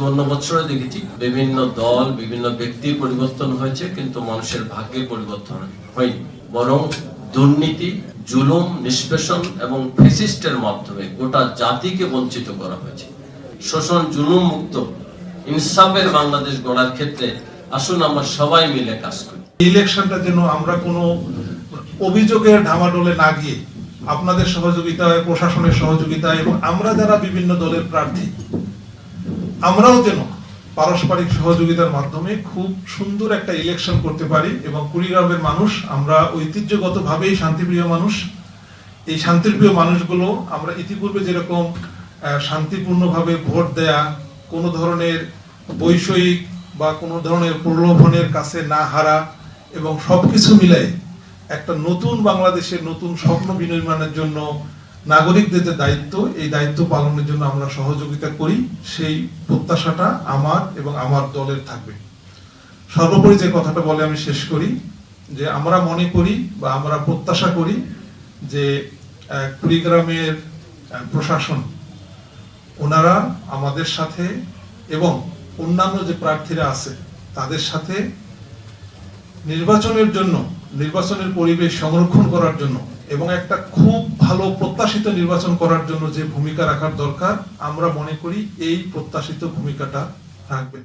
অন্য বছরে দেখেছি বিভিন্ন দল বিভিন্ন ব্যক্তির পরিবর্তন হয়েছে, কিন্তু মানুষের ভাগ্যের পরিবর্তন হয়নি। বরং দুর্নীতি, জুলুম, নিষ্পেষণ এবং ফ্যাসিস্টের মাধ্যমে গোটা জাতিকে বঞ্চিত করা হয়েছে। শোষণ জুলুম মুক্ত ইনসাফের বাংলাদেশ গড়ার ক্ষেত্রে আসুন আমরা সবাই মিলে কাজ করি। ইলেকশনটা যেন আমরা কোনো অভিযোগের ঢামাডোলে না গিয়ে আপনাদের সহযোগিতায়, প্রশাসনের সহযোগিতায় এবং আমরা যারা বিভিন্ন দলের প্রার্থী আমরাও যেন পারস্পরিক সহযোগিতার মাধ্যমে খুব সুন্দর একটা ইলেকশন করতে পারি। এবং কুড়িগ্রামের মানুষ আমরা ঐতিহ্যগতভাবেই শান্তিপ্রিয় মানুষ। এই শান্তিপ্রিয় মানুষগুলো আমরা ইতিপূর্বে যেরকম শান্তিপূর্ণভাবে ভোট দেয়া, কোনো ধরনের বৈষয়িক বা কোনো ধরনের প্রলোভনের কাছে না হারা এবং সবকিছু মিলাই একটা নতুন বাংলাদেশের নতুন স্বপ্ন বিনির্মাণের জন্য নাগরিকদের যে দায়িত্ব, এই দায়িত্ব পালনের জন্য আমরা সহযোগিতা করি, সেই প্রত্যাশাটা আমার এবং আমার দলের থাকবে। সর্বোপরি যে কথাটা বলে আমি শেষ করি, যে আমরা মনে করি বা আমরা প্রত্যাশা করি যে কুড়িগ্রামের প্রশাসন ওনারা আমাদের সাথে এবং অন্যান্য যে প্রার্থীরা আছে তাদের সাথে নির্বাচনের জন্য, নির্বাচনের পরিবেশ সংরক্ষণ করার জন্য এবং একটা খুব ভালো প্রত্যাশিত নির্বাচন করার জন্য যে ভূমিকা রাখার দরকার, আমরা মনে করি এই প্রত্যাশিত ভূমিকাটা রাখবেন।